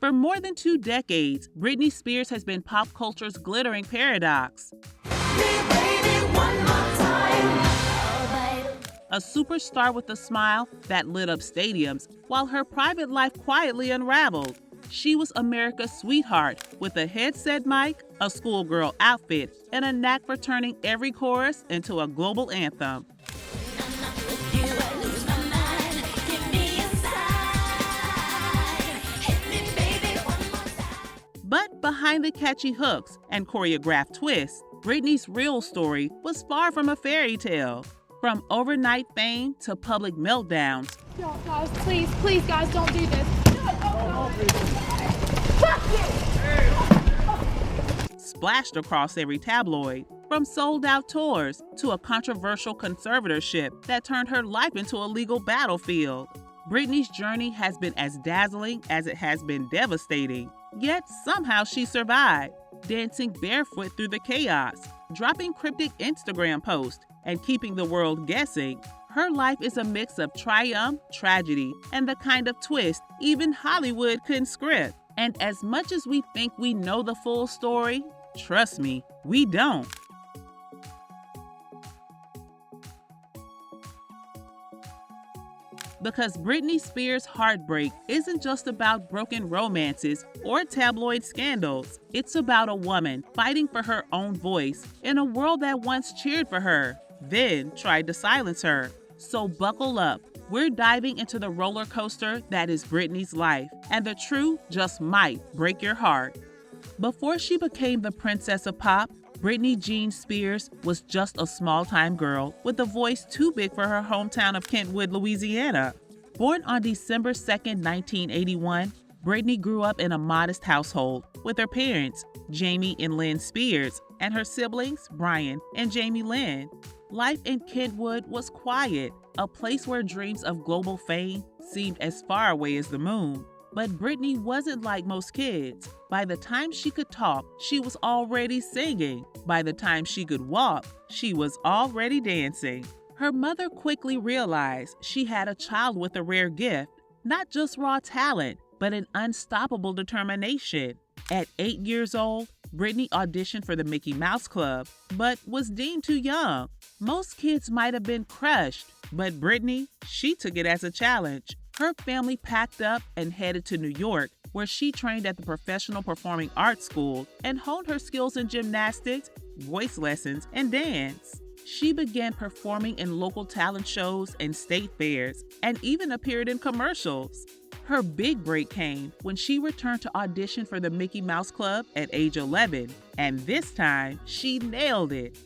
For more than 2 decades, Britney Spears has been pop culture's glittering paradox. A superstar with a smile that lit up stadiums, while her private life quietly unraveled. She was America's sweetheart with a headset mic, a schoolgirl outfit, and a knack for turning every chorus into a global anthem. But behind the catchy hooks and choreographed twists, Britney's real story was far from a fairy tale. From overnight fame to public meltdowns, Y'all, guys, please, guys, don't do this. splashed across every tabloid. From sold-out tours to a controversial conservatorship that turned her life into a legal battlefield. Britney's journey has been as dazzling as it has been devastating. Yet somehow she survived, dancing barefoot through the chaos, dropping cryptic Instagram posts, and keeping the world guessing. Her life is a mix of triumph, tragedy, and the kind of twist even Hollywood couldn't script. And as much as we think we know the full story, trust me, we don't. Because Britney Spears' heartbreak isn't just about broken romances or tabloid scandals. It's about a woman fighting for her own voice in a world that once cheered for her, then tried to silence her. So buckle up. We're diving into the roller coaster that is Britney's life, and the truth just might break your heart. Before she became the princess of pop, Britney Jean Spears was just a small-time girl with a voice too big for her hometown of Kentwood, Louisiana. Born on December 2, 1981, Britney grew up in a modest household with her parents, Jamie and Lynn Spears, and her siblings, Brian and Jamie Lynn. Life in Kentwood was quiet, a place where dreams of global fame seemed as far away as the moon. But Britney wasn't like most kids. By the time she could talk, she was already singing. By the time she could walk, she was already dancing. Her mother quickly realized she had a child with a rare gift, not just raw talent, but an unstoppable determination. At 8 years old, Britney auditioned for the Mickey Mouse Club, but was deemed too young. Most kids might have been crushed, but Britney, she took it as a challenge. Her family packed up and headed to New York, where she trained at the Professional Performing Arts School and honed her skills in gymnastics, voice lessons, and dance. She began performing in local talent shows and state fairs, and even appeared in commercials. Her big break came when she returned to audition for the Mickey Mouse Club at age 11, and this time, she nailed it.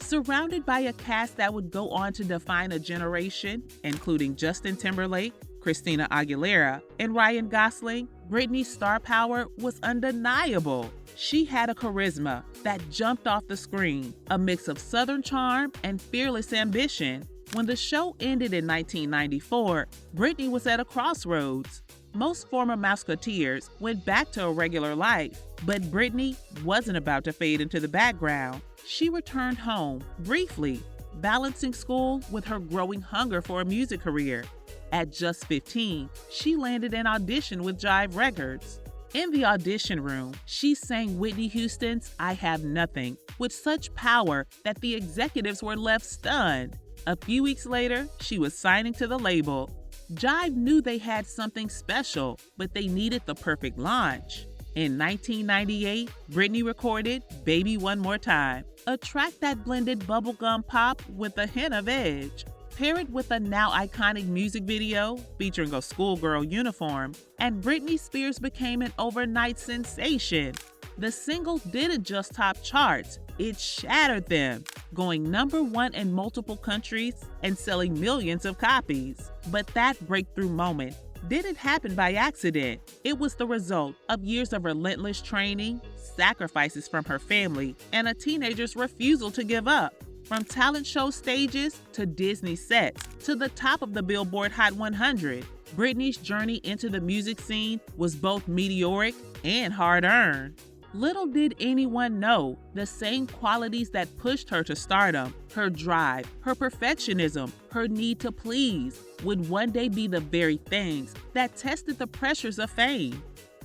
Surrounded by a cast that would go on to define a generation, including Justin Timberlake, Christina Aguilera, and Ryan Gosling, Britney's star power was undeniable. She had a charisma that jumped off the screen, a mix of Southern charm and fearless ambition. When the show ended in 1994, Britney was at a crossroads. Most former Mouseketeers went back to a regular life, but Britney wasn't about to fade into the background. She returned home, briefly, balancing school with her growing hunger for a music career. At just 15, she landed an audition with Jive Records. In the audition room, she sang Whitney Houston's I Have Nothing with such power that the executives were left stunned. A few weeks later, she was signing to the label. Jive knew they had something special, but they needed the perfect launch. In 1998, Britney recorded Baby One More Time, a track that blended bubblegum pop with a hint of edge. Paired with a now iconic music video featuring a schoolgirl uniform, and Britney Spears became an overnight sensation. The single didn't just top charts, it shattered them, going #1 in multiple countries and selling millions of copies. But that breakthrough moment didn't happen by accident. It was the result of years of relentless training, sacrifices from her family, and a teenager's refusal to give up. From talent show stages to Disney sets to the top of the Billboard Hot 100, Britney's journey into the music scene was both meteoric and hard-earned. Little did anyone know the same qualities that pushed her to stardom, her drive, her perfectionism, her need to please, would one day be the very things that tested the pressures of fame.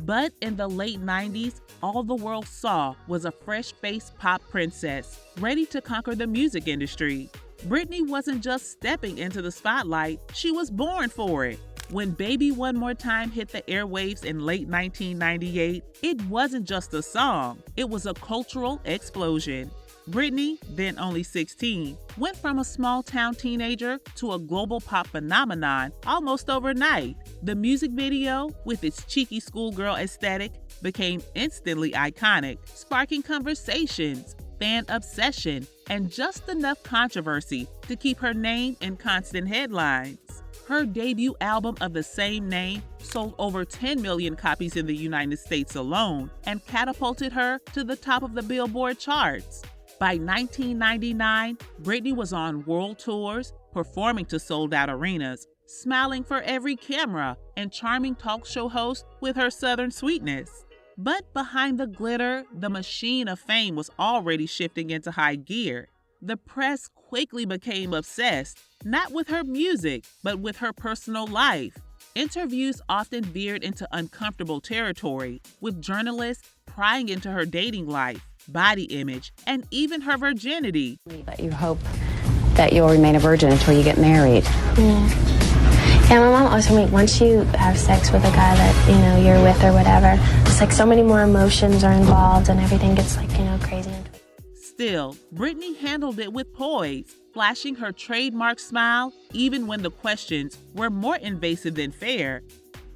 But in the late 90s, all the world saw was a fresh-faced pop princess, ready to conquer the music industry. Britney wasn't just stepping into the spotlight, she was born for it. When Baby One More Time hit the airwaves in late 1998, it wasn't just a song, it was a cultural explosion. Britney, then only 16, went from a small-town teenager to a global pop phenomenon almost overnight. The music video, with its cheeky schoolgirl aesthetic, became instantly iconic, sparking conversations, fan obsession, and just enough controversy to keep her name in constant headlines. Her debut album of the same name sold over 10 million copies in the United States alone and catapulted her to the top of the Billboard charts. By 1999, Britney was on world tours, performing to sold-out arenas, smiling for every camera, and charming talk show hosts with her southern sweetness. But behind the glitter, the machine of fame was already shifting into high gear. The press quickly became obsessed, not with her music, but with her personal life. Interviews often veered into uncomfortable territory, with journalists prying into her dating life, body image, and even her virginity. But you hope that you'll remain a virgin until you get married. Yeah, my mom always told me, once you have sex with a guy that, you're with or whatever, it's like so many more emotions are involved and everything gets crazy. Still, Britney handled it with poise, flashing her trademark smile even when the questions were more invasive than fair.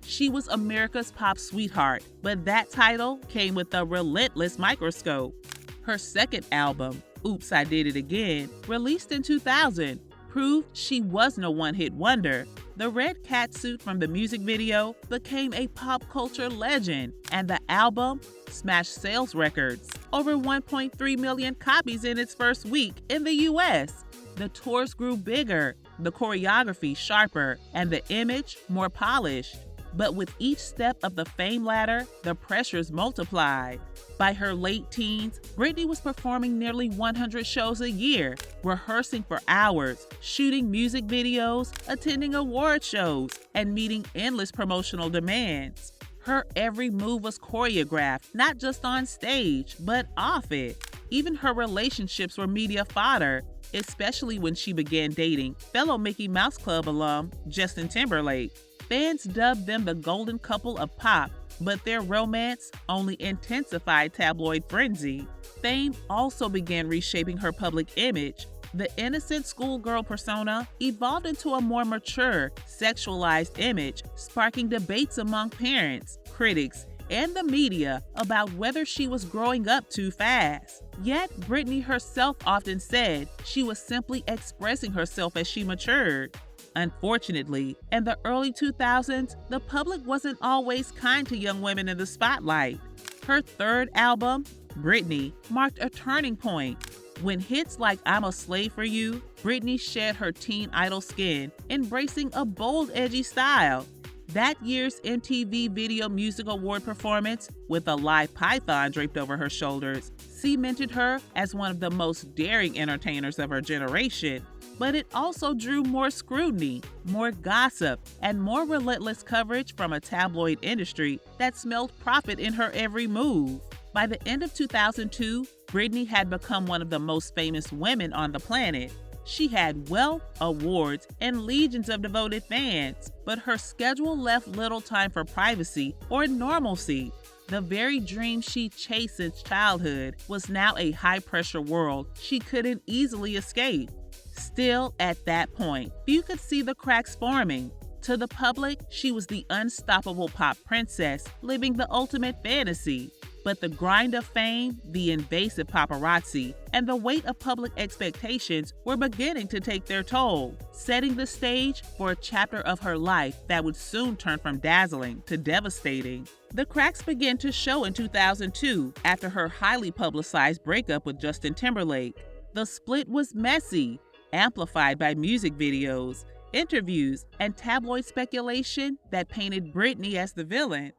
She was America's pop sweetheart, but that title came with a relentless microscope. Her second album, Oops, I Did It Again, released in 2000, proved she was no one-hit wonder. The red catsuit from the music video became a pop culture legend, and the album smashed sales records, over 1.3 million copies in its first week in the US. The tours grew bigger, the choreography sharper, and the image more polished. But with each step of the fame ladder, the pressures multiplied. By her late teens, Britney was performing nearly 100 shows a year, rehearsing for hours, shooting music videos, attending award shows, and meeting endless promotional demands. Her every move was choreographed, not just on stage, but off it. Even her relationships were media fodder, especially when she began dating fellow Mickey Mouse Club alum Justin Timberlake. Fans dubbed them the golden couple of pop, but their romance only intensified tabloid frenzy. Fame also began reshaping her public image. The innocent schoolgirl persona evolved into a more mature, sexualized image, sparking debates among parents, critics, and the media about whether she was growing up too fast. Yet, Britney herself often said she was simply expressing herself as she matured. Unfortunately, in the early 2000s, the public wasn't always kind to young women in the spotlight. Her third album, Britney, marked a turning point. When hits like I'm a Slave for You, Britney shed her teen idol skin, embracing a bold, edgy style. That year's MTV Video Music Award performance, with a live python draped over her shoulders, cemented her as one of the most daring entertainers of her generation. But it also drew more scrutiny, more gossip, and more relentless coverage from a tabloid industry that smelled profit in her every move. By the end of 2002, Britney had become one of the most famous women on the planet. She had wealth, awards, and legions of devoted fans, but her schedule left little time for privacy or normalcy. The very dream she chased since childhood was now a high-pressure world she couldn't easily escape. Still, at that point, few could see the cracks forming. To the public, she was the unstoppable pop princess, living the ultimate fantasy. But the grind of fame, the invasive paparazzi, and the weight of public expectations were beginning to take their toll, setting the stage for a chapter of her life that would soon turn from dazzling to devastating. The cracks began to show in 2002 after her highly publicized breakup with Justin Timberlake. The split was messy, amplified by music videos, interviews, and tabloid speculation that painted Britney as the villain.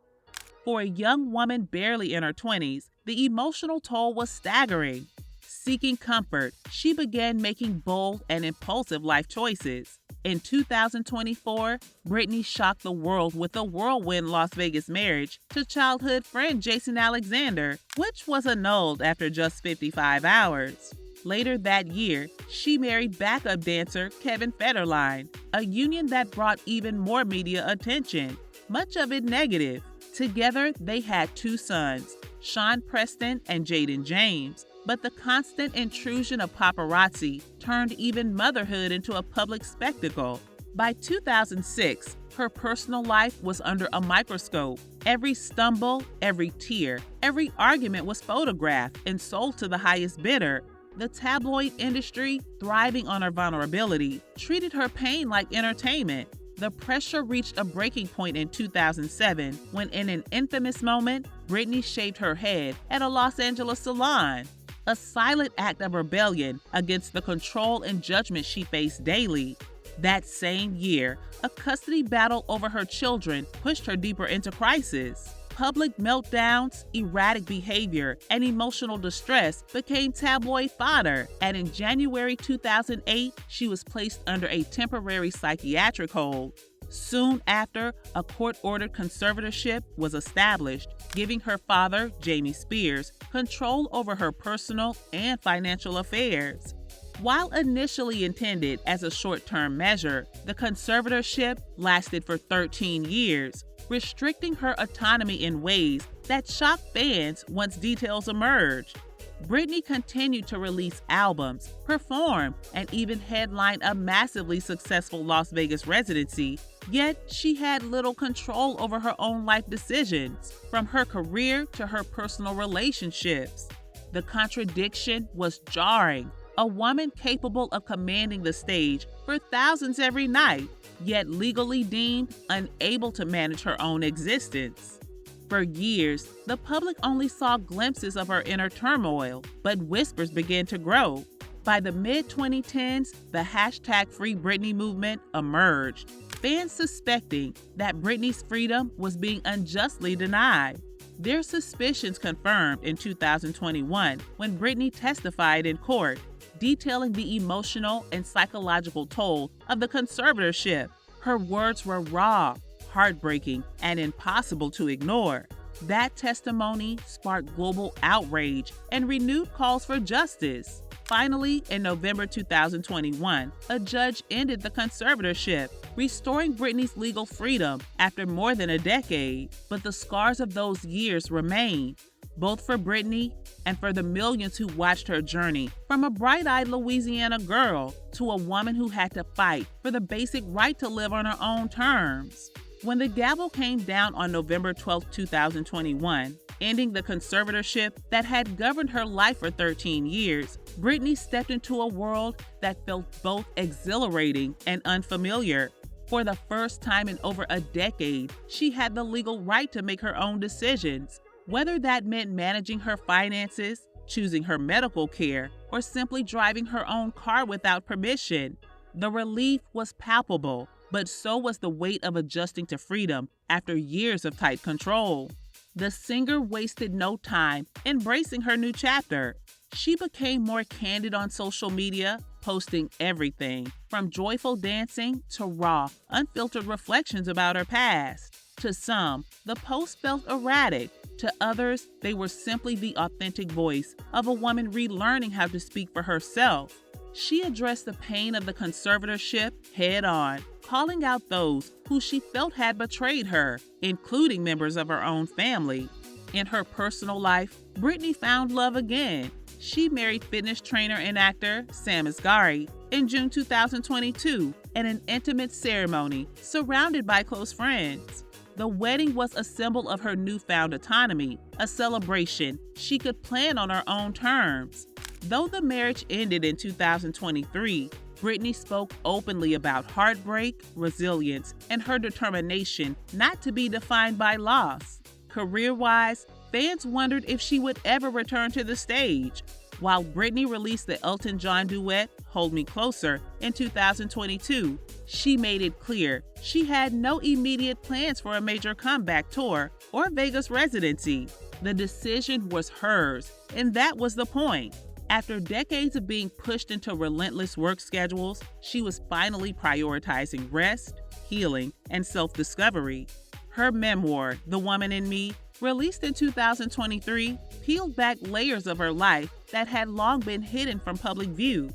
For a young woman barely in her 20s, the emotional toll was staggering. Seeking comfort, she began making bold and impulsive life choices. In 2024, Britney shocked the world with a whirlwind Las Vegas marriage to childhood friend Jason Alexander, which was annulled after just 55 hours. Later that year, she married backup dancer Kevin Federline, a union that brought even more media attention, much of it negative. Together, they had 2 sons, Sean Preston and Jaden James, but the constant intrusion of paparazzi turned even motherhood into a public spectacle. By 2006, her personal life was under a microscope. Every stumble, every tear, every argument was photographed and sold to the highest bidder. The tabloid industry, thriving on her vulnerability, treated her pain like entertainment. The pressure reached a breaking point in 2007 when, in an infamous moment, Britney shaved her head at a Los Angeles salon. A silent act of rebellion against the control and judgment she faced daily. That same year, a custody battle over her children pushed her deeper into crisis. Public meltdowns, erratic behavior, and emotional distress became tabloid fodder, and in January 2008, she was placed under a temporary psychiatric hold. Soon after, a court-ordered conservatorship was established, giving her father, Jamie Spears, control over her personal and financial affairs. While initially intended as a short-term measure, the conservatorship lasted for 13 years, restricting her autonomy in ways that shocked fans once details emerged. Britney continued to release albums, perform, and even headline a massively successful Las Vegas residency, yet she had little control over her own life decisions, from her career to her personal relationships. The contradiction was jarring. A woman capable of commanding the stage for thousands every night, yet legally deemed unable to manage her own existence. For years, the public only saw glimpses of her inner turmoil, but whispers began to grow. By the mid-2010s, the hashtag Free Britney movement emerged, fans suspecting that Britney's freedom was being unjustly denied. Their suspicions confirmed in 2021 when Britney testified in court, detailing the emotional and psychological toll of the conservatorship. Her words were raw, heartbreaking, and impossible to ignore. That testimony sparked global outrage and renewed calls for justice. Finally, in November 2021, a judge ended the conservatorship, restoring Britney's legal freedom after more than a decade. But the scars of those years remain, both for Britney and for the millions who watched her journey from a bright-eyed Louisiana girl to a woman who had to fight for the basic right to live on her own terms. When the gavel came down on November 12, 2021, ending the conservatorship that had governed her life for 13 years, Britney stepped into a world that felt both exhilarating and unfamiliar. For the first time in over a decade, she had the legal right to make her own decisions, whether that meant managing her finances, choosing her medical care, or simply driving her own car without permission. The relief was palpable, but so was the weight of adjusting to freedom after years of tight control. The singer wasted no time embracing her new chapter. She became more candid on social media, posting everything from joyful dancing to raw, unfiltered reflections about her past. To some, the posts felt erratic. To others, they were simply the authentic voice of a woman relearning how to speak for herself. She addressed the pain of the conservatorship head-on, calling out those who she felt had betrayed her, including members of her own family. In her personal life, Britney found love again. She married fitness trainer and actor Sam Asghari in June 2022 in an intimate ceremony surrounded by close friends. The wedding was a symbol of her newfound autonomy, a celebration she could plan on her own terms. Though the marriage ended in 2023, Britney spoke openly about heartbreak, resilience, and her determination not to be defined by loss. Career-wise, fans wondered if she would ever return to the stage. While Britney released the Elton John duet, Hold Me Closer, in 2022, She made it clear she had no immediate plans for a major comeback tour or Vegas residency. The decision was hers, and that was the point. After decades of being pushed into relentless work schedules, she was finally prioritizing rest, healing, and self-discovery. Her memoir, The Woman in Me, released in 2023, peeled back layers of her life that had long been hidden from public view.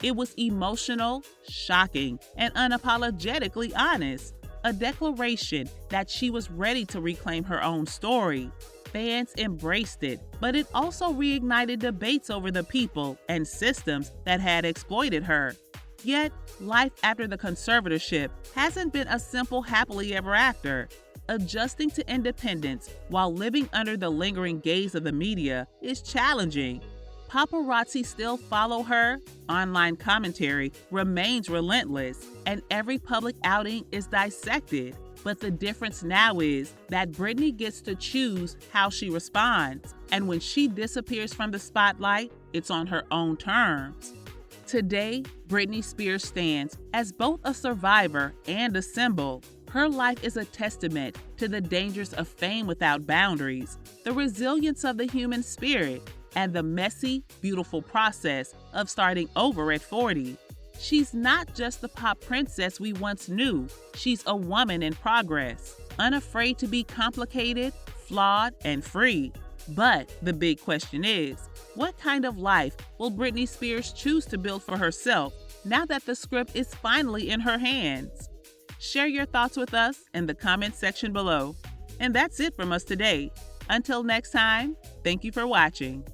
It was emotional, shocking, and unapologetically honest, a declaration that she was ready to reclaim her own story. Fans embraced it, but it also reignited debates over the people and systems that had exploited her. Yet, life after the conservatorship hasn't been a simple happily ever after. Adjusting to independence while living under the lingering gaze of the media is challenging. Paparazzi still follow her, online commentary remains relentless, and every public outing is dissected. But the difference now is that Britney gets to choose how she responds, and when she disappears from the spotlight, it's on her own terms. Today, Britney Spears stands as both a survivor and a symbol. Her life is a testament to the dangers of fame without boundaries, the resilience of the human spirit, and the messy, beautiful process of starting over at 40. She's not just the pop princess we once knew. She's a woman in progress, unafraid to be complicated, flawed, and free. But the big question is, what kind of life will Britney Spears choose to build for herself now that the script is finally in her hands? Share your thoughts with us in the comments section below. And that's it from us today. Until next time, thank you for watching.